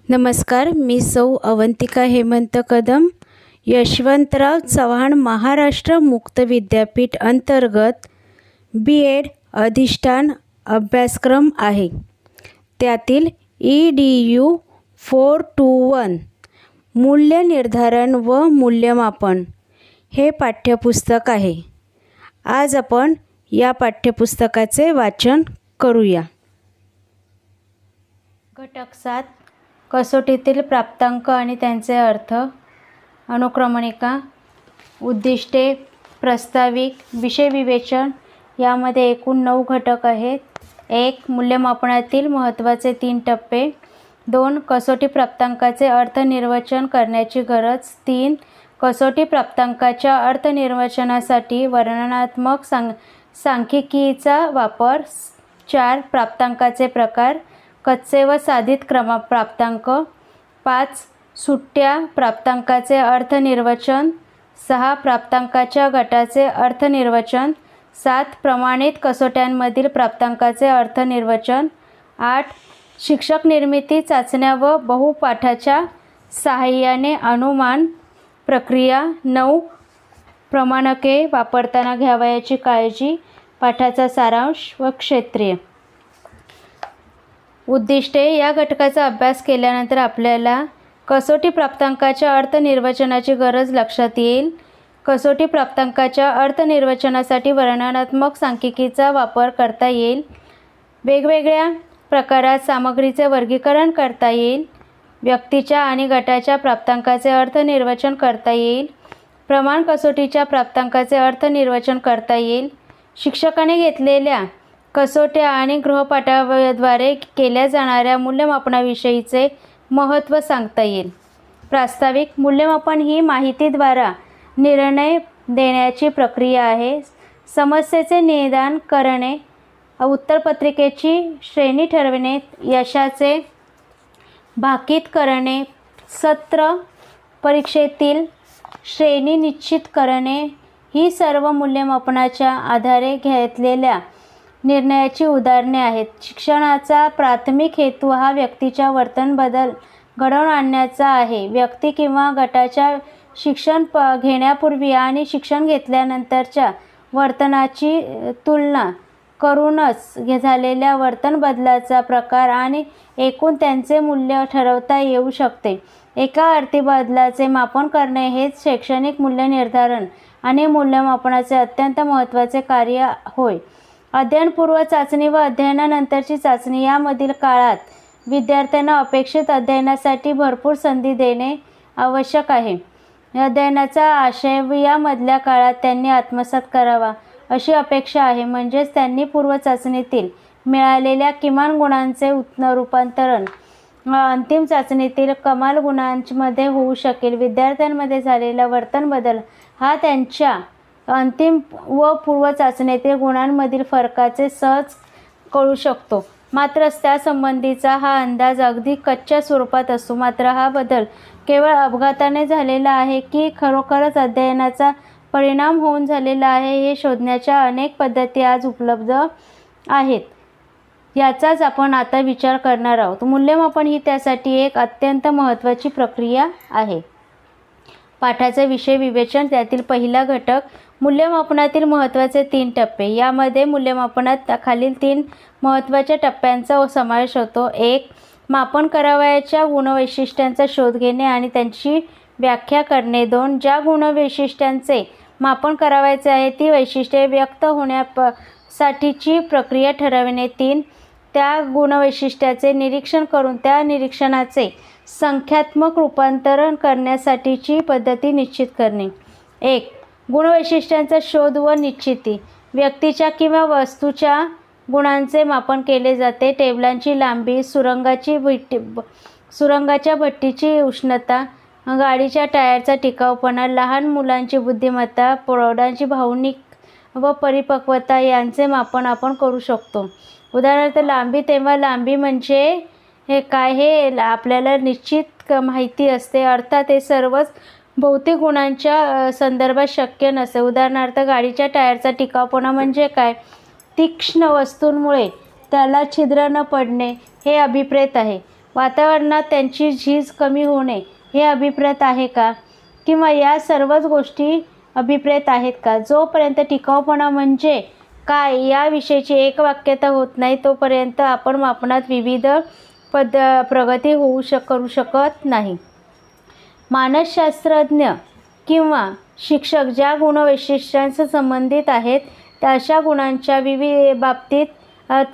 नमस्कार, मी सौ अवंतिका हेमंत कदम, यशवंतराव चव्हाण महाराष्ट्र मुक्त विद्यापीठ अंतर्गत B.Ed अधिष्ठान अभ्यासक्रम आहे. त्यातील EDU 421 मूल्य निर्धारण व मूल्यमापन हे पाठ्यपुस्तक आहे. आज आपण या पाठ्यपुस्तकाचे वाचन करूया. घटक 7 कसोटीतील प्राप्तांक आणि त्यांचे अर्थ, अनुक्रमणिका, उद्दिष्टे, प्रास्ताविक, विषय विवेचन यामध्ये एकूण 9 घटक आहेत. 1. मूल्यमापनातील महत्त्वाचे 3 टप्पे. 2. कसोटी प्राप्तांकाचे अर्थनिर्वचन करण्याची गरज. 3. कसोटी प्राप्तांकाच्या अर्थनिर्वचनासाठी वर्णनात्मक सांख्यिकीचा वापर. 4. प्राप्तांकाचे प्रकार, कच्चे व साधित प्राप्तांक. 5. सुट्ट्या प्राप्तांकाचे अर्थनिर्वचन. 6. प्राप्तांकाच्या गटाचे अर्थनिर्वचन. 7. प्रमाणित कसोट्यांमधील प्राप्तांकाचे अर्थनिर्वचन. 8. शिक्षक निर्मिती चाचण्या व बहुपाठाच्या सहाय्याने अनुमान प्रक्रिया. 9. प्रमाणके वापरताना घ्यावयाची काळजी, पाठाचा सारांश व क्षेत्रीय उद्दिष्टे. या घटकाचा अभ्यास केल्यानंतर आपल्याला कसोटी प्राप्तांकाच्या अर्थनिर्वचनाची गरज लक्षात येईल. कसोटी प्राप्तांकाच्या अर्थनिर्वचनासाठी वर्णनात्मक सांख्यिकीचा वापर करता येईल. वेगवेगळ्या प्रकारात सामग्रीचे वर्गीकरण करता येईल. व्यक्तीच्या आणि गटाच्या प्राप्तांकाचे अर्थनिर्वचन करता येईल. प्रमाण कसोटीच्या प्राप्तांकाचे अर्थनिर्वचन करता येईल. शिक्षकाने घेतलेल्या कसोट्या आणि गृहपाठाद्वारे केल्या जाणाऱ्या मूल्यमापनाविषयीचे महत्त्व सांगता येईल. प्रास्ताविक. मूल्यमापन ही माहितीद्वारा निर्णय देण्याची प्रक्रिया आहे. समस्येचे निदान करणे, उत्तरपत्रिकेची श्रेणी ठरविणे, यशाचे भाकीत करणे, सत्र परीक्षेतील श्रेणी निश्चित करणे ही सर्व मूल्यमापनाच्या आधारे घेतलेल्या निर्णयाची उदाहरणे आहेत. शिक्षणाचा प्राथमिक हेतू हा व्यक्तीच्या वर्तन बदल घडवून आणण्याचा आहे. व्यक्ती किंवा गटाच्या शिक्षण घेण्यापूर्वी आणि शिक्षण घेतल्यानंतरच्या वर्तनाची तुलना करूनच झालेल्या वर्तन बदलाचा प्रकार आणि एकूण त्यांचे मूल्य ठरवता येऊ शकते. एका अर्थी बदलाचे मापन करणे हेच शैक्षणिक मूल्य निर्धारण आणि मूल्यमापनाचे अत्यंत महत्त्वाचे कार्य होय. अध्ययनपूर्व चाचणी व अध्ययनानंतरची चाचणी यामधील काळात विद्यार्थ्यांना अपेक्षित अध्ययनासाठी भरपूर संधी देणे आवश्यक आहे. अध्ययनाचा आशय यामधल्या काळात त्यांनी आत्मसात करावा अशी अपेक्षा आहे. म्हणजेच त्यांनी पूर्वचाचणीतील मिळालेल्या किमान गुणांचे रूपांतरण अंतिम चाचणीतील कमाल गुणांमध्ये होऊ शकेल. विद्यार्थ्यांमध्ये झालेला वर्तन बदल हा त्यांच्या अंतिम व पूर्वचाचणीतील गुणांमधील फरकाचे सहज कळू शकतो. मात्र त्यासंबंधीचा हा अंदाज अगदी कच्च्या स्वरूपात असतो. मात्र हा बदल केवळ अपघाताने झालेला आहे की खरोखरच अध्ययनाचा परिणाम होऊन झालेला आहे हे शोधण्याच्या अनेक पद्धती आज उपलब्ध आहेत. याचाच आपण आता विचार करणार आहोत. मूल्यमापन ही त्यासाठी एक अत्यंत महत्त्वाची प्रक्रिया आहे. पाठाचे विषय विवेचन. त्यातील पहिला घटक मूल्यमापनातील महत्त्वाचे 3 टप्पे. यामध्ये मूल्यमापनात खालील 3 महत्त्वाच्या टप्प्यांचा समावेश होतो. 1. मापन करावयाच्या गुणवैशिष्ट्यांचा शोध घेणे आणि त्यांची व्याख्या करणे. 2. ज्या गुणवैशिष्ट्यांचे मापन करावयाचे आहे ती वैशिष्ट्ये व्यक्त होण्यासाठीची प्रक्रिया ठरविणे. 3. त्या गुणवैशिष्ट्याचे निरीक्षण करून त्या निरीक्षणाचे संख्यात्मक रूपांतरण करण्यासाठीची पद्धती निश्चित करणे. 1. गुणवैशिष्ट्यांचा शोध व निश्चिती. व्यक्तीच्या किंवा वस्तूच्या गुणांचे मापन केले जाते. टेबलांची लांबी, सुरुंगाच्या भट्टीची उष्णता, गाडीच्या टायरचा टिकाऊपणा, लहान मुलांची बुद्धिमत्ता, प्रौढांची भावनिक व परिपक्वता यांचे मापन आपण करू शकतो. उदाहरणार्थ लांबी. तेव्हा लांबी म्हणजे हे काय हे आपल्याला निश्चित माहिती असते. अर्थात हे सर्वच भौतिक गुणांच्या संदर्भात शक्य नसते. उदाहरणार्थ गाडीच्या टायरचा टिकाऊपणा म्हणजे काय? तीक्ष्ण वस्तूंमुळे त्याला छिद्र न पडणे हे अभिप्रेत आहे. वातावरणात त्यांची झीज कमी होणे हे अभिप्रेत आहे का, किंवा या सर्वच गोष्टी अभिप्रेत आहेत का? जोपर्यंत टिकाऊपणा म्हणजे काय याविषयीची एकवाक्यता होत नाही तोपर्यंत आपण मापनात विविध प्रगती करू शकत नाही. मानसशास्त्रज्ञ किंवा शिक्षक ज्या गुणवैशिष्ट्यांशी संबंधित आहेत त्या अशा गुणांच्या बाबतीत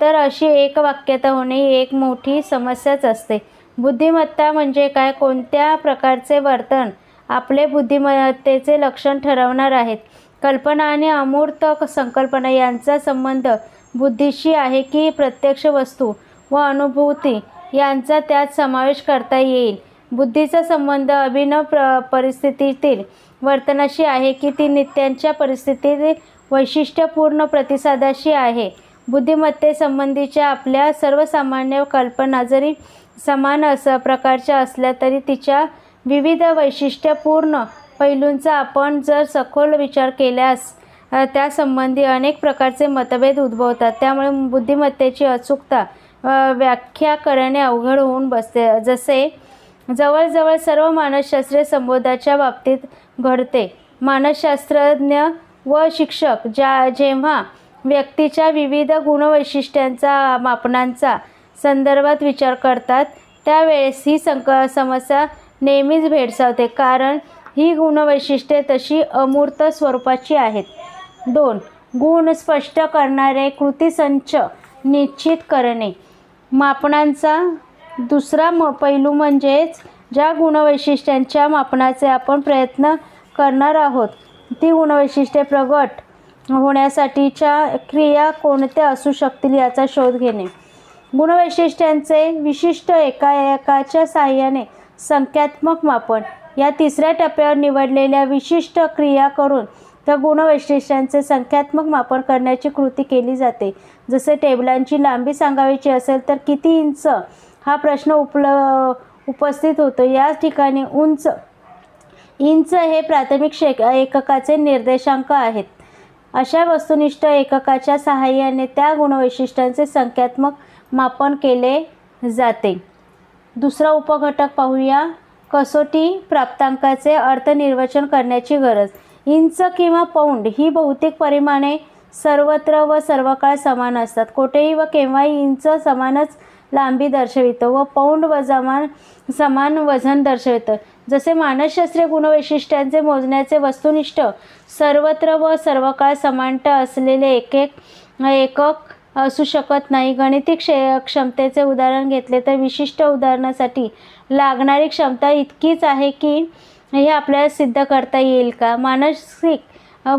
तर अशी एकवाक्यता होणे ही एक मोठी समस्याच असते. बुद्धिमत्ता म्हणजे काय? कोणत्या प्रकारचे वर्तन आपले बुद्धिमत्तेचे लक्षण ठरवणार आहेत? कल्पना आणि अमूर्त संकल्पना यांचा संबंध बुद्धीशी आहे की प्रत्यक्ष वस्तू व अनुभूती यांचा त्यात समावेश करता येईल? बुद्धीचा संबंध अभिनव परिस्थितीतील वर्तनाशी आहे की ती नित्यांच्या परिस्थितीतील वैशिष्ट्यपूर्ण प्रतिसादाशी आहे? बुद्धिमत्तेसंबंधीच्या आपल्या सर्वसामान्य कल्पना जरी समान प्रकारच्या असल्या तरी तिच्या विविध वैशिष्ट्यपूर्ण पैलूंचा आपण जर सखोल विचार केल्यास त्यासंबंधी अनेक प्रकारचे मतभेद उद्भवतात. त्यामुळे बुद्धिमत्तेची अचूकता व्याख्या करणे अवघड होऊन बसते, जसे जवळजवळ सर्व मानसशास्त्रीय संबोधाच्या बाबतीत घडते. मानसशास्त्रज्ञ व शिक्षक जेव्हा व्यक्तीच्या विविध गुणवैशिष्ट्यांचा मापनांचा संदर्भात विचार करतात त्यावेळेस ही समस्या नेहमीच भेडसावते, कारण ही गुणवैशिष्ट्ये तशी अमूर्त स्वरूपाची आहेत. 2. गुण स्पष्ट करणारे कृतीसंच निश्चित करणे. मापनांचा दुसरा पैलू म्हणजेच ज्या गुणवैशिष्ट्यांच्या मापनाचे आपण प्रयत्न करणार आहोत ती गुणवैशिष्ट्ये प्रगट होण्यासाठीच्या क्रिया कोणत्या असू शकतील याचा शोध घेणे. गुणवैशिष्ट्यांचे विशिष्ट एकाच्या साहाय्याने संख्यात्मक मापन. या तिसऱ्या टप्प्यावर निवडलेल्या विशिष्ट क्रिया करून त्या गुणवैशिष्ट्यांचे संख्यात्मक मापन करण्याची कृती केली जाते. जसे टेबलांची लांबी सांगायची असेल तर किती इंच हा प्रश्न उपस्थित होतो. या ठिकाणी इंच हे प्राथमिक एककाचे निर्देशांक आहेत. अशा वस्तुनिष्ठ एककाच्या सहाय्याने त्या गुणवैशिष्ट्यांचे संख्यात्मक मापन केले जाते. दुसरा उपघटक पाहूया. कसोटी प्राप्तांकाचे अर्थनिर्वचन करण्याची गरज. इंच किंवा पौंड ही भौतिक परिमाणे सर्वत्र व सर्वकाळ समान असतात. कोठेही व केव्हाही इंच समानच लांबी दर्शवितं व पौंड व समान वजन दर्शवितं. जसे मानसशास्त्रीय गुणवैशिष्ट्यांचे मोजण्याचे वस्तुनिष्ठ सर्वत्र व सर्वकाळ समानता असलेले एकक असू शकत नाही. गणितिक क्षमतेचे उदाहरण घेतले तर विशिष्ट उदाहरणासाठी लागणारी क्षमता इतकीच आहे की हे आपल्याला सिद्ध करता येईल का? मानसिक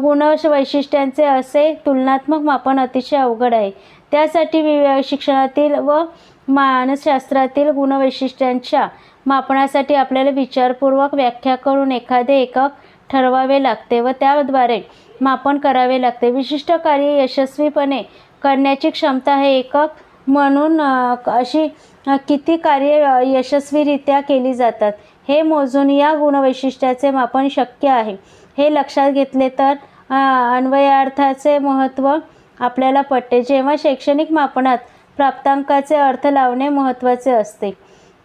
गुणवैशिष्ट्यांचे असे तुलनात्मक मापन अतिशय अवघड आहे. त्यासाठी शिक्षणातील व मानसशास्त्रातील गुणवैशिष्ट्यांच्या मापनासाठी आपल्याला विचारपूर्वक व्याख्या करून एखादे एकक ठरवावे लागते व त्याद्वारे मापन करावे लागते. विशिष्ट कार्य यशस्वीपणे करण्याची क्षमता हे एकक म्हणून अशी किती कार्ये यशस्वीरित्या केली जातात हे मोजून या गुणवैशिष्ट्याचे मापन शक्य आहे. हे लक्षात घेतले तर अन्वयार्थाचे महत्त्व आपल्याला पटते. जेव्हा शैक्षणिक मापनात प्राप्तांकाचे अर्थ लावणे महत्त्वाचे असते.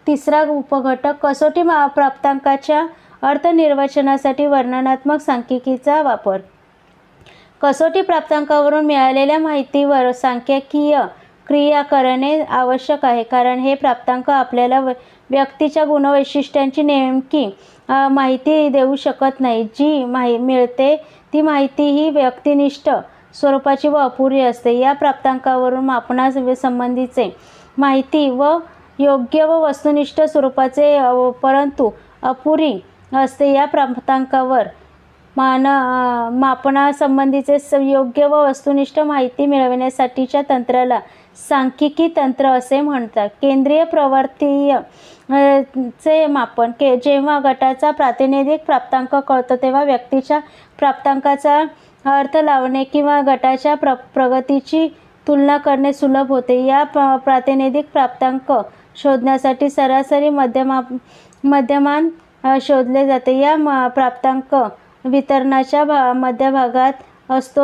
तिसरा उपघटक कसोटी प्राप्तांकाच्या अर्थनिर्वचनासाठी वर्णनात्मक सांख्यिकीचा वापर. कसोटी प्राप्तांकावरून मिळालेल्या माहितीवर सांख्यिकीय क्रिया करणे आवश्यक आहे, कारण हे प्राप्तांक आपल्याला व्यक्तीच्या गुणवैशिष्ट्यांची नेमकी माहिती देऊ शकत नाही. जी मिळते ती माहिती ही व्यक्तिनिष्ठ स्वरूपाची व अपुरी असते. या प्राप्तांकावरून मापनासंबंधीचे माहिती व योग्य व वस्तुनिष्ठ स्वरूपाचे परंतु अपुरी असते. या प्राप्तांकावर मापनासंबंधीचे योग्य व वस्तुनिष्ठ माहिती मिळविण्यासाठीच्या तंत्राला सांख्यिकी तंत्र असे म्हणतात. केंद्रीय प्रवृत्तीय चे मापन. जेव्हा गटाचा प्रातिनिधिक प्राप्तांक कळतो तेव्हा व्यक्तीच्या प्राप्तांकाचा अर्थ लावणे किंवा गटाच्या प्रगतीची तुलना करणे सुलभ होते. या प्रातिनिधिक प्राप्तांक शोधण्यासाठी सरासरी मध्यमान शोधले जाते. या प्राप्तांक वितरणाच्या मध्यभागात असतो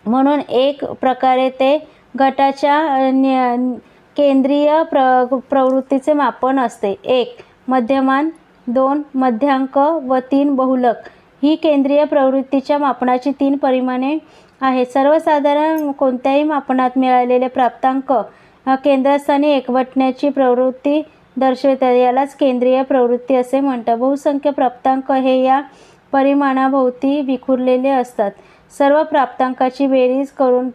म्हणून एक प्रकारे ते गटाच्या केंद्रीय प्रवृत्तीचे मापन असते. 1. मध्यमान, 2. मध्यांक व 3. बहुलक. ही केंद्रीय प्रवृत्तीच्या मापनाची 3 परिमाणे आहेत. सर्वसाधारण कोणत्याही मापनात मिळालेले प्राप्तांक केंद्रस्थानी एकवटण्याची प्रवृत्ती दर्शवितात. यालाच केंद्रीय प्रवृत्ती असे म्हणतात. बहुसंख्य प्राप्तांक हे या परिमाणाभोवती विखुरलेले असतात. सर्व प्राप्तांकाची बेरीज करून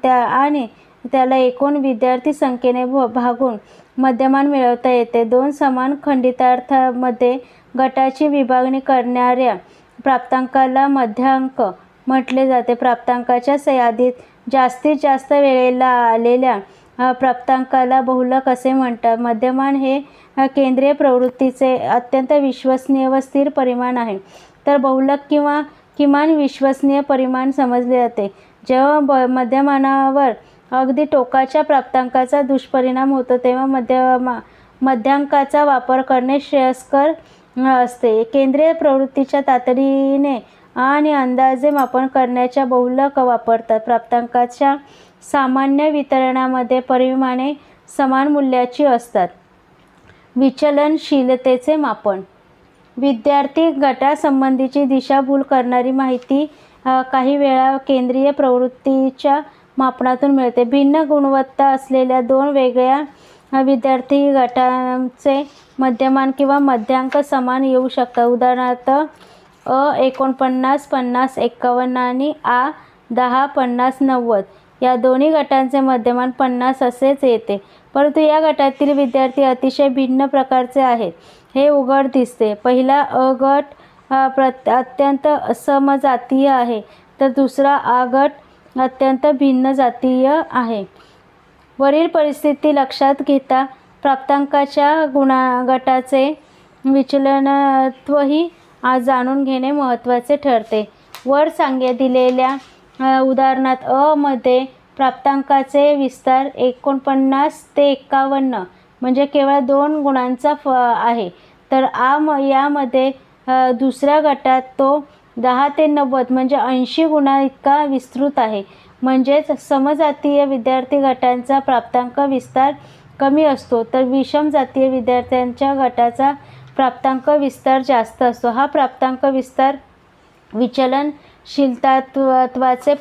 त्याला एकूण विद्यार्थी संख्येने भागून मध्यमान मिळवता येते. 2 समान खंडितार्थामध्ये गटाची विभागणी करणाऱ्या प्राप्तांकाला मध्यांक म्हटले जाते. प्राप्तांकाच्या यादीत जास्तीत जास्त वेळेला आलेल्या प्राप्तांकाला बहुलक असे म्हणतात. मध्यमान हे केंद्रीय प्रवृत्तीचे अत्यंत विश्वसनीय व स्थिर परिमाण आहे, तर बहुलक किंवा किमान विश्वसनीय परिमाण समजले जाते. जेव्हा मध्यमानावर अगदी टोकाच्या प्राप्तांकाचा दुष्परिणाम होतो तेव्हा मध्यांकाचा वापर करणे श्रेयस्कर असते. केंद्रीय प्रवृत्तीच्या तातडीने आणि अंदाजे मापन करण्याच्या बहुलक वापरतात. प्राप्तांकाच्या सामान्य वितरणामध्ये परिमाणे समान मूल्याची असतात. विचलनशीलतेचे मापन. विद्यार्थी गटासंबंधीची दिशाभूल करणारी माहिती काही वेळा केंद्रीय प्रवृत्तीच्या मापनातून मिळते. भिन्न गुणवत्ता असलेल्या 2 वेगळ्या विद्यार्थी गटांचे मध्यमान किंवा मध्यांक समान येऊ शकतात. उदाहरणार्थ 49, 50, 51 आणि 10, 50, 90 या दोन्ही गटांचे मध्यमान 50 असेच येते. परंतु या गटातील विद्यार्थी अतिशय भिन्न प्रकारचे आहेत हे उघड दिसते. पहिला अ गट अत्यंत समजातीय आहे, तर दुसरा आ गट अत्यंत भिन्न जातीय आहे. वरील परिस्थिती लक्षात घेता प्राप्तांकाच्या गटाचे विचलनत्वही जाणून घेणे महत्त्वाचे ठरते. वर दिलेल्या उदाहरणात अ मध्ये प्राप्तांकाचे विस्तार 49 ते 51 म्हणजे केवळ 2 गुणांचा आहे, तर यामध्ये दुसऱ्या गटात तो 10 ते 90 म्हणजे 80 गुणा इतका विस्तृत आहे. म्हणजेच समजातीय विद्यार्थी गटांचा प्राप्तांक विस्तार कमी असतो, तर विषम जातीय विद्यार्थ्यांच्या गटाचा प्राप्तांक विस्तार जास्त असतो. हा प्राप्तांक विस्तार विचलनशीलतात्वाचे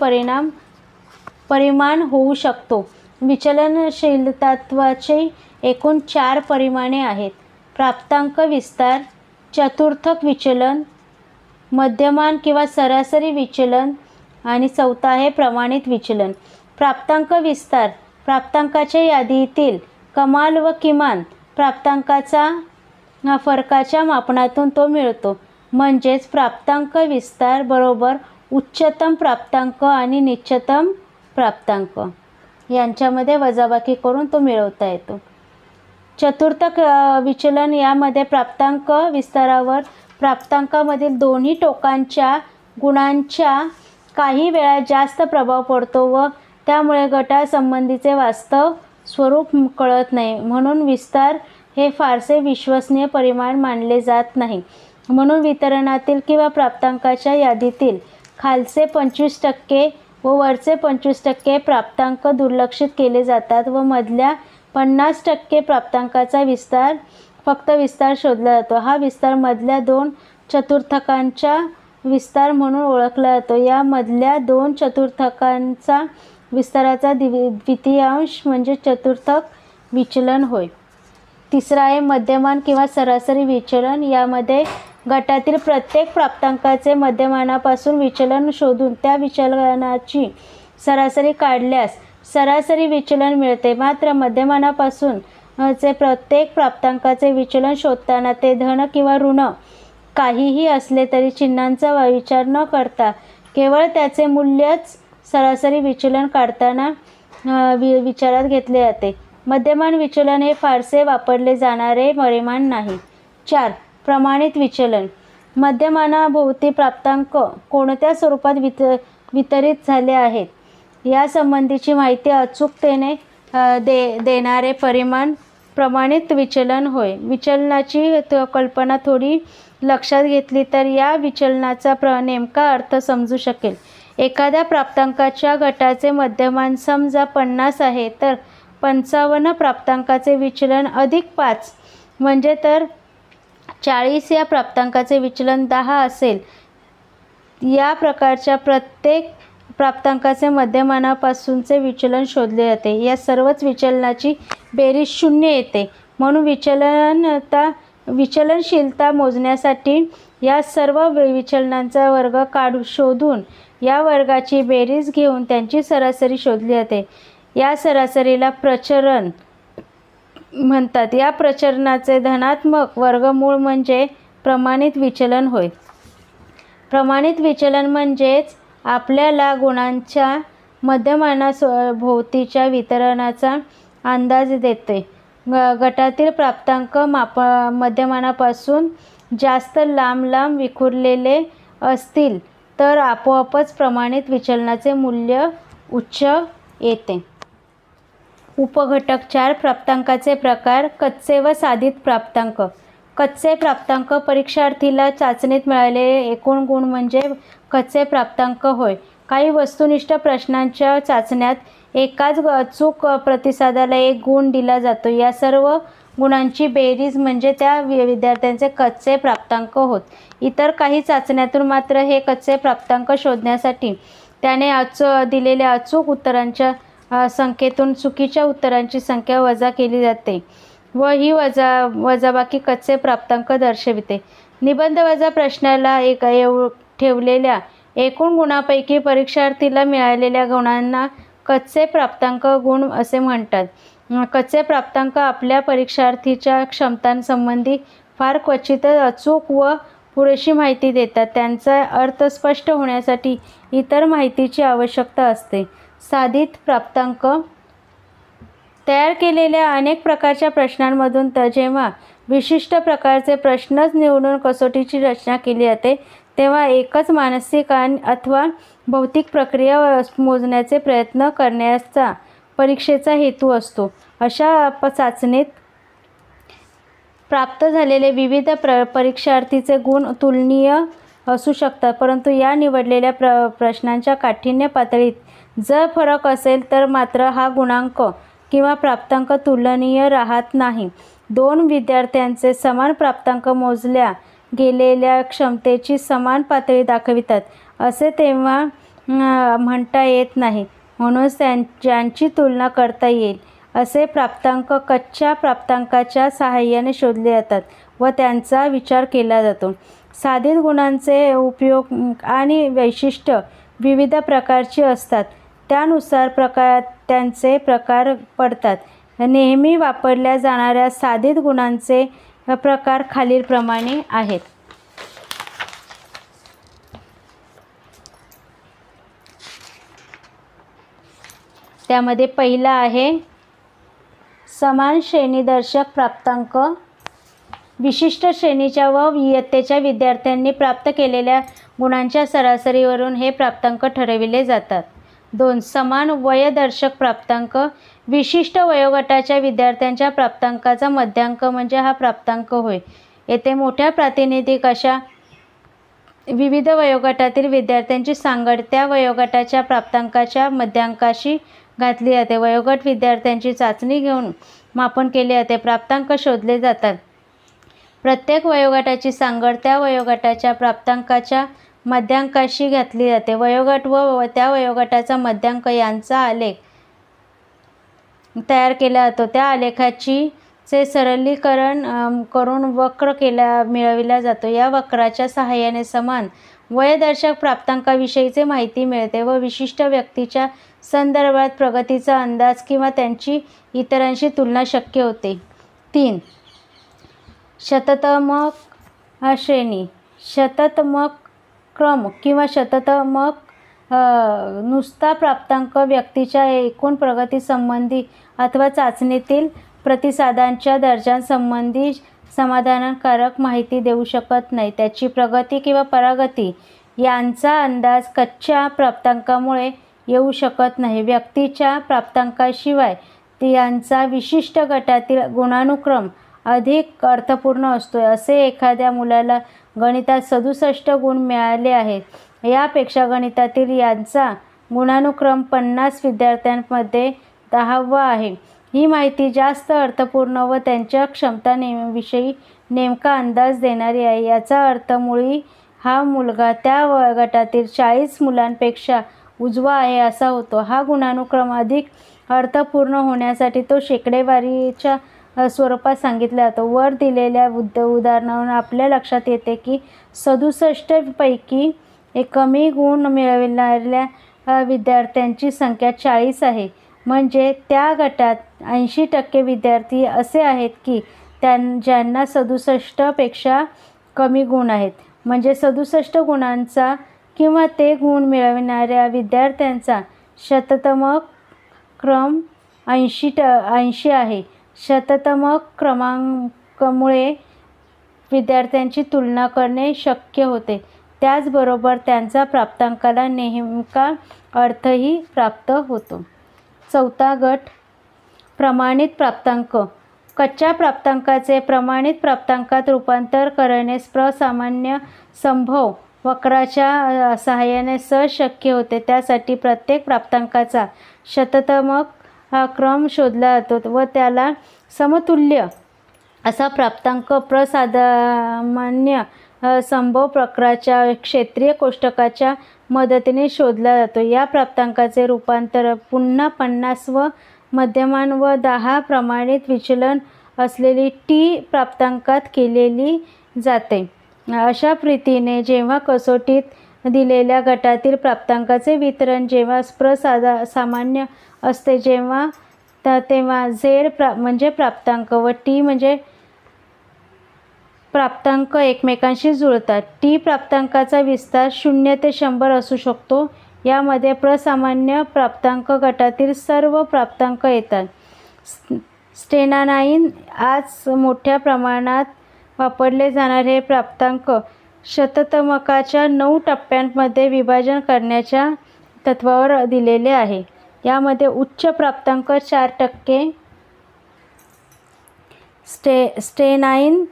परिमाण होऊ शकतो. विचलनशीलतात्वाची एकूण 4 परिमाणे आहेत: प्राप्तांक विस्तार, चतुर्थक विचलन, मध्यमान किंवा सरासरी विचलन आणि 4 आहे प्रमाणित विचलन. प्राप्तांक विस्तार प्राप्तांकाच्या यादीतील कमाल व किमान प्राप्तांकाचा फरकाच्या मापनातून तो मिळतो. म्हणजेच प्राप्तांक विस्तार बरोबर उच्चतम प्राप्तांक आणि निच्चतम प्राप्तांक यांच्यामध्ये वजाबाकी करून तो मिळवता येतो. चतुर्थक विचलन यामध्ये प्राप्तांक विस्तारावर प्राप्तांकामधील दोन्ही टोकांच्या गुणांच्या काही वेळा जास्त प्रभाव पडतो व त्यामुळे गटासंबंधीचे वास्तव स्वरूप कळत नाही. म्हणून विस्तार हे फारसे विश्वसनीय परिमाण मानले जात नाही. म्हणून वितरणातील किंवा प्राप्तांकाच्या यादीतील खालचे 25% व वरचे 25% प्राप्तांक दुर्लक्षित केले जातात व मधल्या 50% प्राप्तांकाचा विस्तार फक्त विस्तार शोधला जातो. हा विस्तार मधल्या 2 चतुर्थकांचा विस्तार म्हणून ओळखला जातो. या मधल्या 2 चतुर्थकांचा विस्ताराचा द्वितीयांश म्हणजे चतुर्थक विचलन होय. तिसरा आहे मध्यमान किंवा सरासरी विचलन. यामध्ये गटातील प्रत्येक प्राप्तांकाचे मध्यमानापासून विचलन शोधून त्या विचलनाची सरासरी काढल्यास सरासरी विचलन मिळते. मात्र मध्यमानापासून चे प्रत्येक प्राप्तांकाचे विचलन शोधताना ते धन किंवा ऋण काहीही असले तरी चिन्हांचा विचार न करता केवळ त्याचे मूल्यच सरासरी विचलन काढताना विचारात घेतले जाते. मध्यमान विचलन हे फारसे वापरले जाणारे परिमाण नाही. 4. प्रमाणित विचलन. मध्यमानाभोवती प्राप्तांक कोणत्या स्वरूपात वितरित झाले आहेत यासंबंधीची माहिती अचूकतेने देणारे परिमाण प्रमाणित विचलन होय. विचलनाची कल्पना थोडी लक्षात घेतली तर या विचलनाचा नेमका अर्थ समजू शकेल. एखाद्या प्राप्तांकाच्या गटाचे मध्यमान समजा 50 आहे, तर 55 प्राप्तांकाचे विचलन अधिक 5 म्हणजे तर 40 या प्राप्तांकाचे विचलन 10 असेल. या प्रकारच्या प्रत्येक प्राप्तांकाचे मध्यमानापासूनचे विचलन शोधले जाते. या सर्वच विचलनाची बेरीज 0 येते. म्हणून विचलनशीलता मोजण्यासाठी या सर्व विचलनांचा वर्ग शोधून या वर्गाची बेरीज घेऊन त्यांची सरासरी शोधली जाते. या सरासरीला प्रचरण म्हणतात. या प्रचरणाचे धनात्मक वर्गमूळ म्हणजे प्रमाणित विचलन होय. प्रमाणित विचलन म्हणजेच आपल्याला गुणांच्या मध्यमानाभोवतीच्या वितरणाचा अंदाज देते. गटातील प्राप्तांक मध्यमानापासून जास्त लांब लांब विखुरलेले असतील तर आपोआपच प्रमाणित विचलनाचे मूल्य उच्च येते. उपघटक 4 प्राप्तांकाचे प्रकार. कच्चे व साधित प्राप्तांक. कच्चे प्राप्तांक परीक्षार्थीला चाचणीत मिळालेले एकूण गुण म्हणजे कच्चे प्राप्तांक होय. काही वस्तुनिष्ठ प्रश्नांच्या चाचण्यात एकाच अचूक प्रतिसादाला 1 गुण दिला जातो. या सर्व गुणांची बेरीज म्हणजे त्या विद्यार्थ्यांचे कच्चे प्राप्तांक होत. इतर काही चाचण्यांतून मात्र हे कच्चे प्राप्तांक शोधण्यासाठी त्याने दिलेल्या अचूक उत्तरांच्या संख्येतून चुकीच्या उत्तरांची संख्या वजा केली जाते व ही वजाबाकी कच्चे प्राप्तांक दर्शविते. निबंध वजा प्रश्नाला ठेवलेल्या एकूण गुणांपैकी परीक्षार्थीला मिळालेल्या गुणांना कच्चे प्राप्तांक गुण असे म्हणतात. कच्चे प्राप्तांक आपल्या परीक्षार्थीच्या क्षमतांसंबंधी फार क्वचितच अचूक व पुरेशी माहिती देतात. त्यांचा अर्थ स्पष्ट होण्यासाठी इतर माहितीची आवश्यकता असते. साधित प्राप्तांक. तयार केलेल्या अनेक प्रकारच्या प्रश्नांमधून जेव्हा विशिष्ट प्रकारचे प्रश्नच निवडून कसोटीची रचना केली जाते तेव्हा एकच मानसिक अथवा भौतिक प्रक्रिया मोजण्याचे प्रयत्न करण्याचा परीक्षेचा हेतू असतो. अशा चाचणीत प्राप्त झालेले विविध परीक्षार्थीचे गुण तुलनीय असू शकतात, परंतु या निवडलेल्या प्रश्नांच्या काठिण्य पातळीत जर फरक असेल तर मात्र हा गुणांक किंवा प्राप्तांक तुलनीय राहत नाही. 2 विद्यार्थ्यांचे समान प्राप्तांक मोजल्या गेलेल्या क्षमतेची समान पातळी दाखवितात असे तेव्हा म्हणता येत नाही. म्हणून ज्यांची तुलना करता येईल असे प्राप्तांक कच्च्या प्राप्तांकाच्या सहाय्याने शोधले जातात व त्यांचा विचार केला जातो. साधित गुणांचे उपयोग आणि वैशिष्ट्य विविध प्रकारची असतात. त्यानुसार त्यांचे प्रकार पडतात. नेहमी वापरल्या जाणाऱ्या साधित गुणांचे प्रकार खालीलप्रमाणे आहेत. त्यामध्ये पहिला आहे समान श्रेणीदर्शक प्राप्तांक. विशिष्ट श्रेणीच्या व इयत्तेच्या विद्यार्थ्यांनी प्राप्त केलेल्या गुणांच्या सरासरीवरून हे प्राप्तांक ठरविले जातात. 2. समान वयदर्शक प्राप्तांक. विशिष्ट वयोगटाच्या विद्यार्थ्यांच्या प्राप्तांकाचा मध्यांक म्हणजे हा प्राप्तांक होय. येथे मोठ्या प्रातिनिधिक अशा विविध वयोगटातील विद्यार्थ्यांची सांगड त्या वयोगटाच्या प्राप्तांकाच्या मध्यांकाशी घातली जाते. वयोगट विद्यार्थ्यांची चाचणी घेऊन मापन केले जाते. प्राप्तांक शोधले जातात. प्रत्येक वयोगटाची सांगड त्या वयोगटाच्या प्राप्तांकाच्या मध्यांकाशी घातली जाते. वयोगट व त्या वयोगटाचा मध्यांक यांचा आलेख तयार केला जातो. त्या आलेखाचे सरलीकरण करून वक्र मिळविला जातो. या वक्राच्या सहाय्याने समान वयदर्शक प्राप्तांकाविषयीची माहिती मिळते व विशिष्ट व्यक्तीच्या संदर्भात प्रगतीचा अंदाज किंवा त्यांची इतरांशी तुलना शक्य होते. 3. शततमक श्रेणी. शततमक क्रम किंवा शततमक नुसता प्राप्तांक व्यक्तीच्या एकूण प्रगतीसंबंधी अथवा चाचणीतील प्रतिसादांच्या दर्जांसंबंधी समाधानकारक माहिती देऊ शकत नाही. त्याची प्रगती किंवा परागती यांचा अंदाज कच्च्या प्राप्तांकामुळे येऊ शकत नाही. व्यक्तीच्या प्राप्तांकाशिवाय यांचा विशिष्ट गटातील गुणानुक्रम अधिक अर्थपूर्ण असतो. असे एखाद्या मुलाला गणितात 67 गुण मिळाले आहेत. यापेक्षा गणितातील यांचा गुणानुक्रम 50 विद्यार्थ्यांमध्ये 10वा आहे. ही माहिती जास्त अर्थपूर्ण व त्यांच्या क्षमतांविषयी नेमका अंदाज देणारी आहे. याचा अर्थ मुळी हा मुलगा त्या गटातील 40 मुलांपेक्षा उजवा आहे असा होतो. हा गुणानुक्रम अधिक अर्थपूर्ण होण्यासाठी तो शेकडेवारीच्या स्वरूपात सांगितला जातो. वर दिलेल्या उदाहरणावरून आपल्या लक्षात येते की 67 पैकी कमी गुण मिळविणाऱ्या विद्यार्थ्यांची संख्या 40 आहे. म्हणजे त्या गटात 80% विद्यार्थी असे आहेत की ज्यांना 67 पेक्षा कमी गुण आहेत. म्हणजे 67 गुणांचा किंवा ते गुण मिळविणाऱ्या विद्यार्थ्यांचा शततम क्रम 80 आहे. शततम क्रमांकामुळे विद्यार्थ्यांची तुलना करणे शक्य होते. त्याचबरोबर त्यांचा प्राप्तांकाला नेमका अर्थही प्राप्त होतो. चौथा गट प्रमाणित प्राप्तांक. कच्च्या प्राप्तांकाचे प्रमाणित प्राप्तांकात रूपांतर करणे प्रसामान्य संभव वक्राच्या सहाय्याने सहज शक्य होते. त्यासाठी प्रत्येक प्राप्तांकाचा शततम क्रम शोधला जातो व त्याला समतुल्य असा प्राप्तांक प्रसामान्य संभव वक्राच्या क्षेत्रीय कोष्टकाच्या मदतीने शोधला जातो. या प्राप्तांकाचे रूपांतर पुन्हा 50 व मध्यमान व 10 प्रमाणित विचलन असलेली टी प्राप्तांकात केलेली जाते. अशा रीतीने जेव्हा कसोटीत दिलेल्या गटातील प्राप्तांकाचे वितरण जेव्हा सामान्य असते तेव्हा झेड म्हणजे प्राप्तांक व टी म्हणजे प्राप्तांक एकमेकांशी जुळतात. टी प्राप्तांकाचा विस्तार 0 ते 100 असू शकतो. यामध्ये प्रसामान्य प्राप्तांक गटातील सर्व प्राप्तांक येतात. स्टेनानाइन आज मोठ्या प्रमाणात वापरले जाणारे हे प्राप्तांक शततमकाच्या 9 टप्प्यांमध्ये विभाजन करण्याच्या तत्त्वावर दिलेले आहे. यामध्ये उच्च प्राप्तांक 4%, स्टेनाइन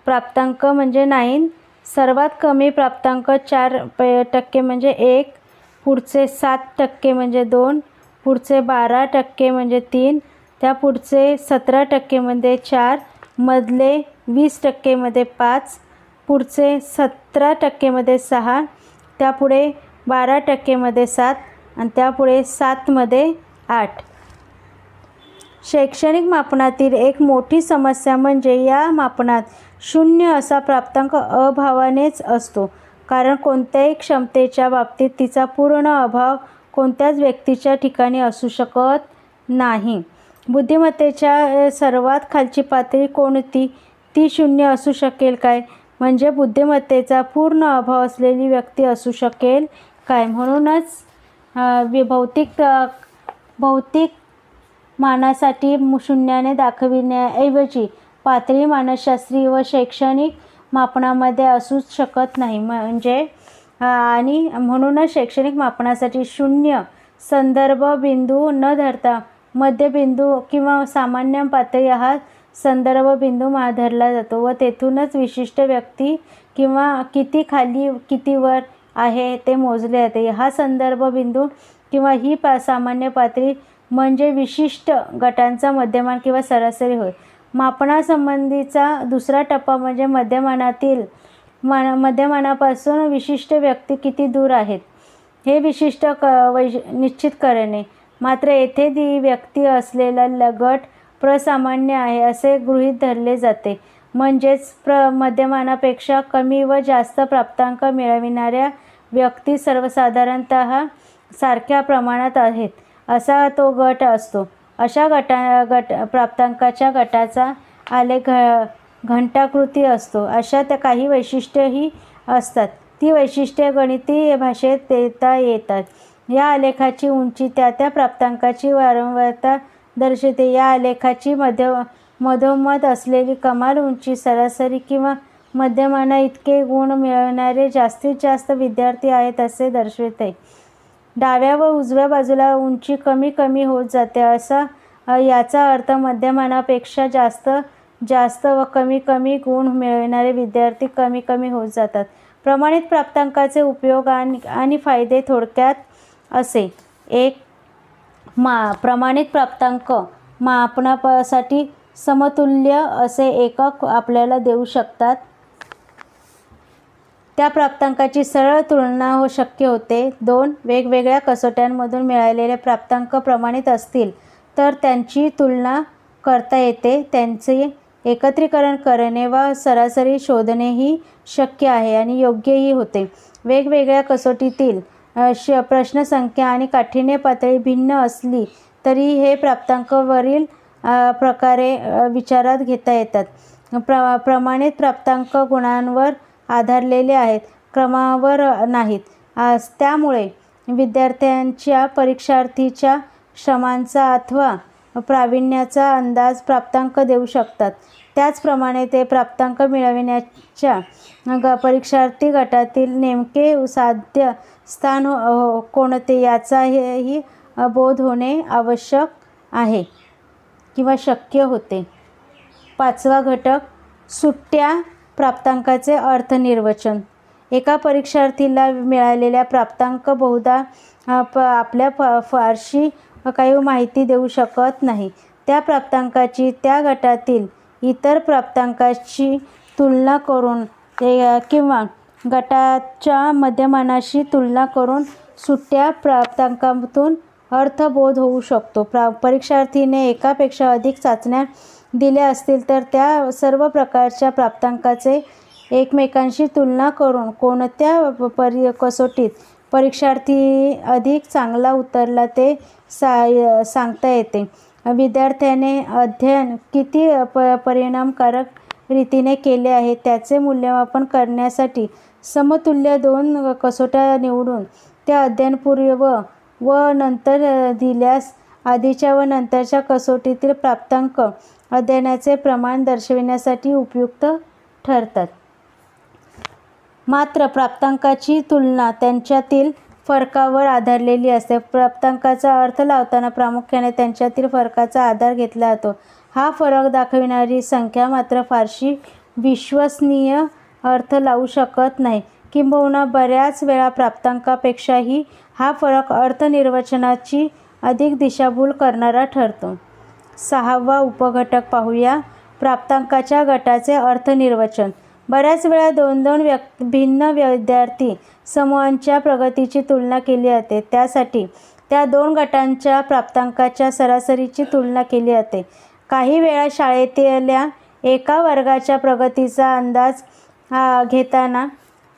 प्राप्तांक म्हणजे 9, सर्वात कमी प्राप्तांक 4% म्हणजे 1, पुढचे 7% म्हणजे 2, पुढचे 12% म्हणजे 3, त्या पुढचे 17% म्हणजे 4, मधले 20% मध्ये 5, पुढचे 17% मध्ये 6, त्यापुढे 12% मध्ये 7 आणि त्यापुढे 7 मध्ये 8. शैक्षणिक मापनातील एक मोठी समस्या म्हणजे या मापनात 0 असा प्राप्तांक अभावानेच असतो. कारण कोणत्याही क्षमतेच्या बाबतीत तिचा पूर्ण अभाव कोणत्याच व्यक्तीच्या ठिकाणी असू शकत नाही. बुद्धिमत्तेच्या सर्वात खालची पातळी कोणती? ती 0 असू शकेल काय? म्हणजे बुद्धिमत्तेचा पूर्ण अभाव असलेली व्यक्ती असू शकेल काय? म्हणूनच भौतिक मानासाठी शून्याने दाखविण्याऐवजी पातळी मानसशास्त्रीय व शैक्षणिक मापनामध्ये असूच शकत नाही. आणि म्हणूनच शैक्षणिक मापनासाठी 0 संदर्भ बिंदू न धरता मध्यबिंदू किंवा सामान्य पातळी हा संदर्भ बिंदू धरला जातो व तेथूनच विशिष्ट व्यक्ती किंवा किती खाली किती वर आहे ते मोजले जाते. हा संदर्भ बिंदू किंवा ही सामान्य पातळी म्हणजे विशिष्ट गटांचा मध्यमान किंवा सरासरी होय. मापनासंबंधीचा दुसरा टप्पा म्हणजे मध्यमानापासून विशिष्ट व्यक्ती किती दूर आहेत हे विशिष्ट निश्चित करणे. मात्र येथे ती व्यक्ती असलेला गट प्रसामान्य आहे असे गृहीत धरले जाते. म्हणजेच मध्यमानापेक्षा कमी व जास्त प्राप्तांक मिळविणाऱ्या व्यक्ती सर्वसाधारणतः सारख्या प्रमाणात आहेत असा तो गट असतो. अशा प्राप्तांकाच्या गटाचा आलेख घंटाकृती असतो. अशा त्या काही वैशिष्ट्येही असतात. ती वैशिष्ट्ये गणिती भाषेत देता येतात. या आलेखाची उंची त्या प्राप्तांकाची वारंवारता दर्शवते. या आलेखाची मधोमध असलेली कमाल उंची सरासरी किंवा मध्यमाना इतके गुण मिळवणारे जास्तीत जास्त विद्यार्थी आहेत असे दर्शवते. डाव्या व उजव्या बाजूला उंची कमी कमी होत जाते याचा अर्थ मध्यमानापेक्षा जास्त व कमी कमी गुण मिळविणारे विद्यार्थी कमी कमी होत जातात. प्रमाणित प्राप्तांकाचे उपयोग आणि फायदे थोडक्यात असे. 1. प्रमाणित प्राप्तांक मापनासाठी समतुल्य असे एकक आपल्याला देऊ शकतात. त्या प्राप्तांकाची सरळ तुलना शक्य होते. 2. वेगवेगळ्या कसोट्यांमधून मिळालेले प्राप्तांक प्रमाणित असतील तर त्यांची तुलना करता येते. त्यांचे एकत्रीकरण करणे वा सरासरी शोधणेही शक्य आहे आणि योग्यही होते. वेगवेगळ्या कसोटीतील प्रश्नसंख्या आणि काठिण्य पातळी भिन्न असली तरी हे प्राप्तांक वरील प्रकारे विचारात घेता येतात. प्रमाणित प्राप्तांक गुणांवर आधारलेले आहेत, क्रमावर नाहीत. त्यामुळे विद्यार्थ्यांच्या परीक्षार्थीच्या श्रमांचा अथवा प्रावीण्याचा अंदाज प्राप्तांक देऊ शकतात. त्याचप्रमाणे ते प्राप्तांक मिळविण्याच्या परीक्षार्थी गटातील नेमके साध्य स्थान कोणते याचाही बोध होणे आवश्यक आहे किंवा शक्य होते. 5वा घटक सुट्ट्या प्राप्तांकाचे अर्थनिर्वचन. एका परीक्षार्थीला मिळालेल्या प्राप्तांक बहुधा आपल्या फारशी काही माहिती देऊ शकत नाही. त्या प्राप्तांकाची त्या गटातील इतर प्राप्तांकाशी तुलना करून किंवा गटाच्या मध्यमानाशी तुलना करून सुट्ट्या प्राप्तांकातून अर्थबोध होऊ शकतो. परीक्षार्थीने एकापेक्षा अधिक चाचण्या दिल्या असतील तर त्या सर्व प्रकारच्या प्राप्तांकाचे एकमेकांशी तुलना करून कोणत्या कसोटीत परीक्षार्थी अधिक चांगला उतरला ते सांगता येते. विद्यार्थ्याने अध्ययन किती परिणामकारक रीतीने केले आहे त्याचे मूल्यमापन करण्यासाठी समतुल्य 2 कसोट्या निवडून त्या अध्ययनपूर्व व नंतर दिल्यास आधीच्या व नंतरच्या कसोटीतील प्राप्तांक अध्ययनाचे प्रमाण दर्शविण्यासाठी उपयुक्त ठरतात. मात्र प्राप्तांकाची तुलना त्यांच्यातील फरकावर आधारलेली असते. प्राप्तांकाचा अर्थ लावताना प्रामुख्याने त्यांच्यातील फरकाचा आधार घेतला जातो. हा फरक दाखविणारी संख्या मात्र फारशी विश्वसनीय अर्थ लावू शकत नाही. किंबहुना बऱ्याच वेळा प्राप्तांकापेक्षाही हा फरक अर्थनिर्वचनाची अधिक दिशाभूल करणारा ठरतो. 6वा उपघटक पाहूया. प्राप्तांकाच्या गटाचे अर्थनिर्वचन. बऱ्याच वेळा 2 भिन्न विद्यार्थी समूहांच्या प्रगतीची तुलना केली जाते. त्यासाठी त्या 2 गटांच्या प्राप्तांकाच्या सरासरीची तुलना केली जाते. काही वेळा शाळेतल्या एका वर्गाच्या प्रगतीचा अंदाज घेताना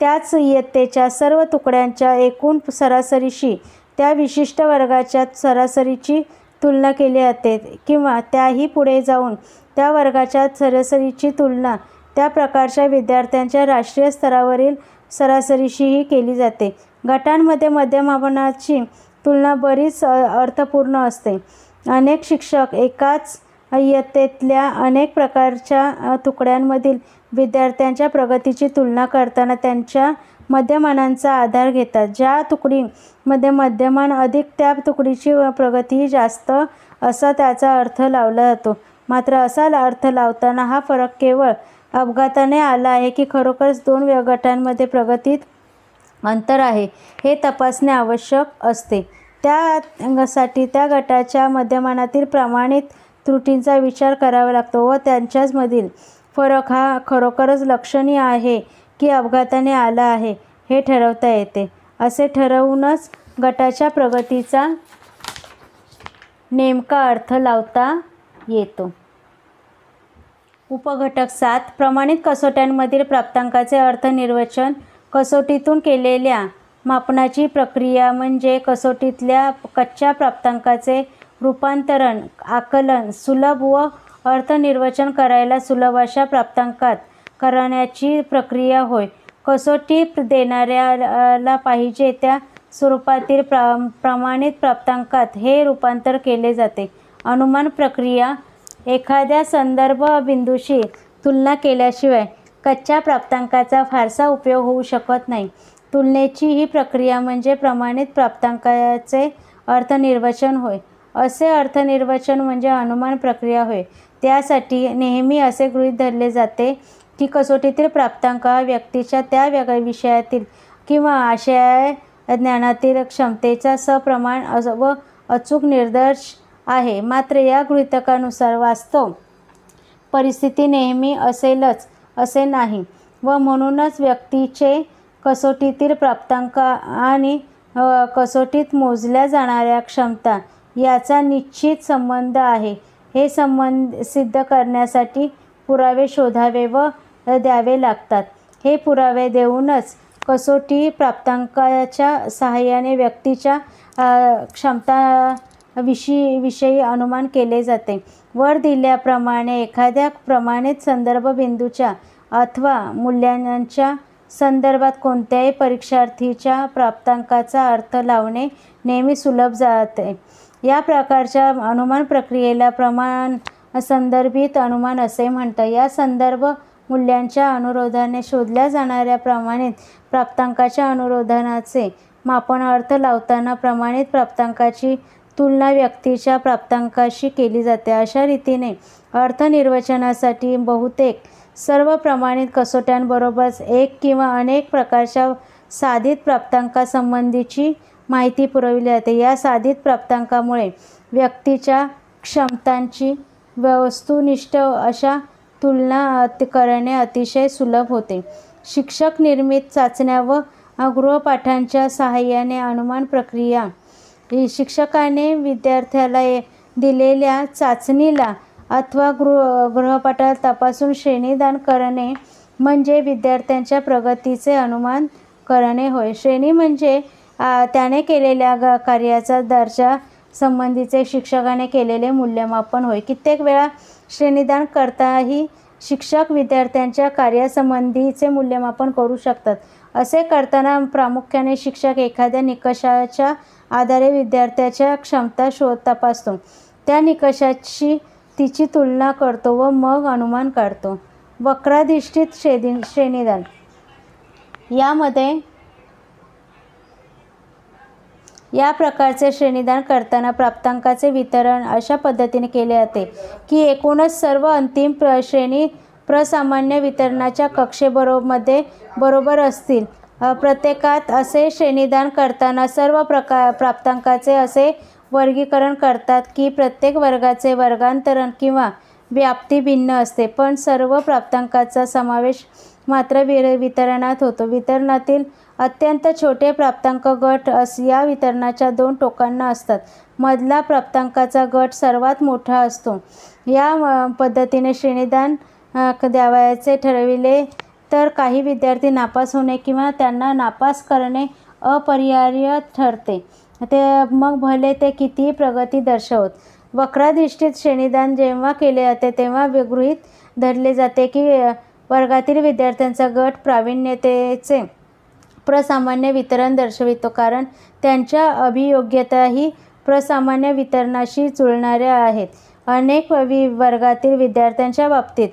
त्याच इयत्तेच्या सर्व तुकड्यांच्या एकूण सरासरीशी त्या विशिष्ट वर्गाच्या सरासरीची तुलना केली जाते किंवा त्याही पुढे जाऊन त्या वर्गाच्या सरासरीची तुलना त्या प्रकारच्या विद्यार्थ्यांच्या राष्ट्रीय स्तरावरील सरासरीशीही केली जाते. गटांमध्ये मध्यमापनाची तुलना बरीच अर्थपूर्ण असते. अनेक शिक्षक एकाच इयत्तेतल्या अनेक प्रकारच्या तुकड्यांमधील विद्यार्थ्यांच्या प्रगतीची तुलना करताना त्यांच्या मध्यमानांचा आधार घेतात. ज्या तुकडीमध्ये मध्यमान अधिक त्या तुकडीची प्रगतीही जास्त असा त्याचा अर्थ लावला जातो. मात्र असा अर्थ लावताना हा फरक केवळ अपघाताने आला आहे की खरोखरच 2 गटांमध्ये प्रगतीत अंतर आहे हे तपासणे आवश्यक असते. त्यासाठी त्या गटाच्या मध्यमानातील प्रमाणित त्रुटींचा विचार करावा लागतो व त्यांच्यामधील फरक हा खरोखरच लक्षणीय आहे की अपघाताने आला आहे हे ठरवता येते. असे ठरवूनच गटाच्या प्रगतीचा नेमका अर्थ लावता येतो. उपघटक 7. प्रमाणित कसोट्यांमधील प्राप्तांकाचे अर्थनिर्वचन. कसोटीतून केलेल्या मापनाची प्रक्रिया म्हणजे कसोटीतल्या कच्च्या प्राप्तांकाचे रूपांतरण, आकलन सुलभ व अर्थनिर्वचन करायला सुलभ अशा प्राप्तांकात करण्याची प्रक्रिया होय. कसोटी देणाऱ्याला पाहिजे त्या स्वरूपातील प्रमाणित प्राप्तांकात हे रूपांतर केले जाते. अनुमान प्रक्रिया. एखाद्या संदर्भ बिंदूशी तुलना केल्याशिवाय कच्च्या प्राप्तांकाचा फारसा उपयोग होऊ शकत नाही. तुलनेची ही प्रक्रिया म्हणजे प्रमाणित प्राप्तांकाचे अर्थनिर्वचन होय. असे अर्थनिर्वचन म्हणजे अनुमान प्रक्रिया होय. त्यासाठी नेहमी असे गृहीत धरले जाते की कसोटीतील प्राप्तांक हा व्यक्तीच्या त्या विषयातील किंवा आशय ज्ञानातील क्षमतेचा सप्रमाण व अचूक निर्देश आहे. मात्र या गृहीतकानुसार वास्तव परिस्थिती नेहमी असेलच असे नाही व म्हणूनच व्यक्तीचे कसोटीतील प्राप्तांक आणि कसोटीत मोजल्या जाणाऱ्या क्षमता याचा निश्चित संबंध आहे. हे संबंध सिद्ध करण्यासाठी पुरावे शोधावे व द्यावे लागतात. हे पुरावे देऊनच कसोटी प्राप्तांकाच्या सहाय्याने व्यक्तीच्या क्षमताविषयी अनुमान केले जाते. वर दिल्याप्रमाणे एखाद्या प्रमाणित संदर्भ बिंदूच्या अथवा मूल्यांच्या संदर्भात कोणत्याही परीक्षार्थीच्या प्राप्तांकाचा अर्थ लावणे नेहमी सुलभ जाते. या प्रकारच्या अनुमान प्रक्रियेला प्रमाण संदर्भित अनुमान असे म्हणतात. या संदर्भ मूल्यांच्या अनुरोधाने शोधल्या जाणाऱ्या प्रमाणित प्राप्तांकाच्या अनुरोधानाचे मापन अर्थ लावताना प्रमाणित प्राप्तांकाची तुलना व्यक्तीच्या प्राप्तांकाशी केली जाते. अशा रीतीने अर्थनिर्वचनासाठी बहुतेक सर्व प्रमाणित कसोट्यांबरोबरच एक किंवा अनेक प्रकारच्या साधित प्राप्तांकासंबंधीची माहिती पुरवली जाते. या साधित प्राप्तांकामुळे व्यक्तीच्या क्षमतांची वस्तुनिष्ठ अशा तुलना करणे अतिशय सुलभ होते. शिक्षक निर्मित चाचण्या व गृहपाठांच्या सहाय्याने अनुमान प्रक्रिया शिक्षकाने विद्यार्थ्याला दिलेल्या चाचणीला अथवा गृहपाठाला तपासून श्रेणीदान करणे म्हणजे विद्यार्थ्यांच्या प्रगतीचे अनुमान करणे होय. श्रेणी म्हणजे त्याने केलेल्या कार्याचा दर्जा संबंधीचे शिक्षकाने केलेले मूल्यमापन होय. कित्येक वेळा श्रेणीदान करताही शिक्षक विद्यार्थ्यांच्या कार्यासंबंधीचे मूल्यमापन करू शकतात. असे करताना प्रामुख्याने शिक्षक एखाद्या निकषाच्या आधारे विद्यार्थ्याच्या क्षमता तपासतो. त्या निकषाशी तिची तुलना करतो व मग अनुमान काढतो. वक्राधिष्ठित श्रेणीदान या प्रकारचे श्रेणीदान करताना प्राप्तांकाचे वितरण अशा पद्धतीने केले जाते की एकूणच सर्व अंतिम श्रेणी प्रसामान्य वितरणाच्या कक्षेमध्ये बरोबर असतील. प्रत्येकात असे श्रेणीदान करताना सर्व प्राप्तांकाचे असे वर्गीकरण करतात की प्रत्येक वर्गाचे वर्गांतरण किंवा व्याप्ती भिन्न असते, पण सर्व प्राप्तांकाचा समावेश मात्र वितरणात होतो. वितरणातील अत्यंत छोटे प्राप्तांक गट या वितरणाच्या दोन टोकांना असतात. मधला प्राप्तांकाचा गट सर्वात मोठा असतो. या पद्धतीने श्रेणीदान द्यावयाचे ठरविले तर काही विद्यार्थी नापास होणे किंवा त्यांना नापास करणे अपरिहार्य ठरते, ते मग भले ते कितीही प्रगती दर्शवत. वक्राधिष्ठित श्रेणीदान जेव्हा केले जाते तेव्हा गृहीत धरले जाते की वर्गातील विद्यार्थ्यांचा गट प्रावीण्यतेचे प्रसामान्य वितरण दर्शवितो, कारण त्यांच्या अभियोग्यताही प्रसामान्य वितरणाशी जुळणाऱ्या आहेत. अनेक वर्गातील विद्यार्थ्यांच्या बाबतीत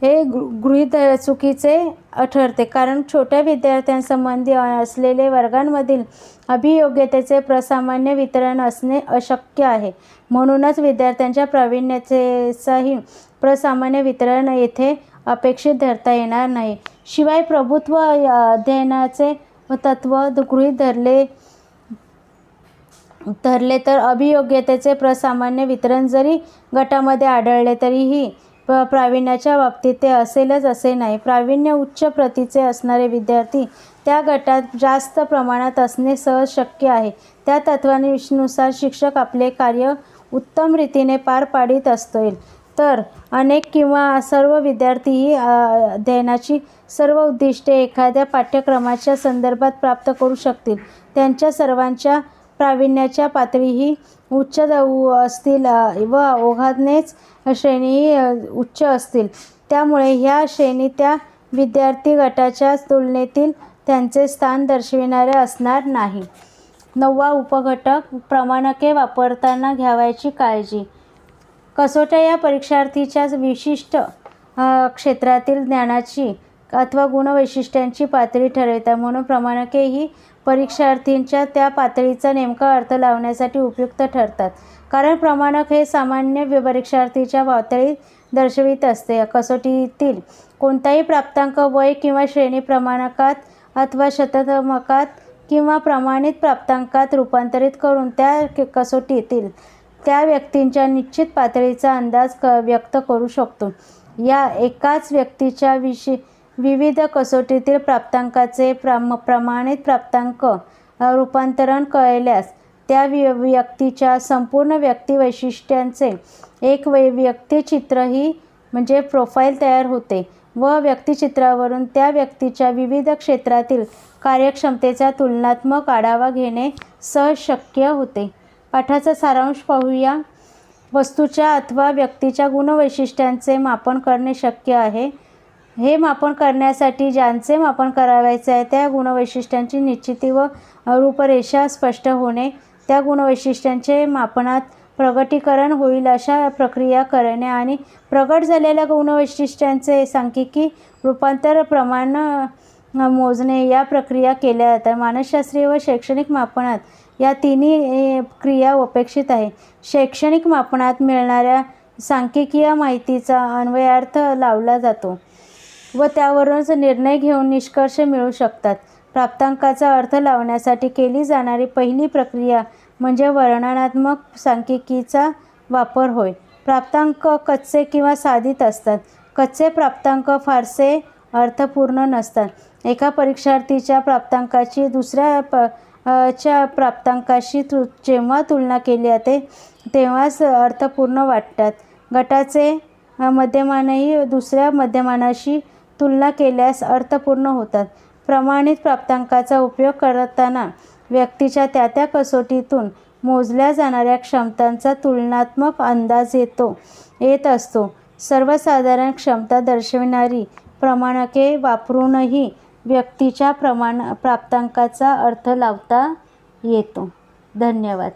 हे गृहीत चुकीचे ठरते, कारण छोट्या विद्यार्थ्यांसंबंधी असलेले वर्गांमधील अभियोग्यतेचे प्रसामान्य वितरण असणे अशक्य आहे. म्हणूनच विद्यार्थ्यांच्या प्रावीण्यतेचाही प्रसामान्य वितरण येथे अपेक्षित धरता येणार नाही. शिवाय प्रभुत्व अध्ययनाचे तत्त्व गृहीत धरले तर अभियोग्यतेचे प्रसामान्य वितरण जरी गटामध्ये आढळले तरीही प्रावीण्याच्या बाबतीत ते असेलच असे नाही. प्रावीण्य उच्च प्रतीचे असणारे विद्यार्थी त्या गटात जास्त प्रमाणात असणे सहज शक्य आहे. त्या तत्त्वानुसार शिक्षक आपले कार्य उत्तम रीतीने पार पाडित असतील तर अनेक किंवा सर्व विद्यार्थी ही अध्ययनाची सर्व उद्दिष्टे एखाद्या पाठ्यक्रमाच्या संदर्भात प्राप्त करू शकतील. त्यांच्या सर्वांच्या प्रावीण्याच्या पातळीही उच्च असतील व ओघानेच श्रेणीही उच्च असतील. त्यामुळे ह्या श्रेणी त्या विद्यार्थी गटाच्या तुलनेतील त्यांचे स्थान दर्शविणारे असणार नाही. 9वा उपघटक प्रमाणके वापरताना घ्यावयाची काळजी. कसोट्या या परीक्षार्थीच्या विशिष्ट क्षेत्रातील ज्ञानाची अथवा गुणवैशिष्ट्यांची पातळी ठरवितात. म्हणून प्रमाणके ही परीक्षार्थींच्या त्या पातळीचा नेमका अर्थ लावण्यासाठी उपयुक्त ठरतात, कारण प्रमाणक हे सामान्य परीक्षार्थीच्या पातळी दर्शवित असते. कसोटीतील कोणताही प्राप्तांक वय किंवा श्रेणी प्रमाणकात अथवा शतमानकात किंवा प्रमाणित प्राप्तांकात रूपांतरित करून त्या कसोटीतील त्या व्यक्तींच्या निश्चित पातळीचा अंदाज व्यक्त करू शकतो. या एकाच व्यक्तीच्या विविध कसोटीतील प्राप्तांकाचे प्रमाणित प्राप्तांक रूपांतरण कळल्यास त्या व्यक्तीच्या संपूर्ण व्यक्तिवैशिष्ट्यांचे एक व्यक्तिचित्रही म्हणजे प्रोफाईल तयार होते व व्यक्तिचित्रावरून त्या व्यक्तीच्या विविध क्षेत्रातील कार्यक्षमतेचा तुलनात्मक आढावा घेणे सहज शक्य होते. पाठाचा सारांश पाहूया. वस्तूच्या अथवा व्यक्तीच्या गुणवैशिष्ट्यांचे मापन करणे शक्य आहे. हे मापन करण्यासाठी ज्यांचे मापन करावयाचे आहे त्या गुणवैशिष्ट्यांची निश्चिती व रूपरेषा स्पष्ट होणे, त्या गुणवैशिष्ट्यांचे मापनात प्रगटीकरण होईल अशा प्रक्रिया करणे आणि प्रगट झालेल्या गुणवैशिष्ट्यांचे सांख्यिकी रूपांतर प्रमाण मोजणे या प्रक्रिया केल्या जातात. मानसशास्त्रीय व शैक्षणिक मापनात या तिन्ही क्रिया अपेक्षित आहे. शैक्षणिक मापनात मिळणाऱ्या सांख्यिकीय माहितीचा अन्वयार्थ लावला जातो व त्यावरूनच निर्णय घेऊन निष्कर्ष मिळू शकतात. प्राप्तांकाचा अर्थ लावण्यासाठी केली जाणारी पहिली प्रक्रिया म्हणजे वर्णनात्मक सांख्यिकीचा वापर होय. प्राप्तांक कच्चे किंवा साधित असतात. कच्चे प्राप्तांक फारसे अर्थपूर्ण नसतात. एका परीक्षार्थीच्या प्राप्तांकाची दुसऱ्याच्या प्राप्तांकाशी जेव्हा तुलना केली जाते तेव्हाच अर्थपूर्ण वाटतात. गटाचे मध्यमानही दुसऱ्या मध्यमानाशी तुलना केल्यास अर्थपूर्ण होतात. प्रमाणित प्राप्तांकाचा उपयोग करताना व्यक्तीच्या त्या कसोटीतून मोजल्या जाणाऱ्या क्षमतांचा तुलनात्मक अंदाज येत असतो. सर्वसाधारण क्षमता दर्शविणारी प्रमाणके वापरूनही व्यक्तीच्या प्राप्तांकाचा अर्थ लावता येतो. धन्यवाद.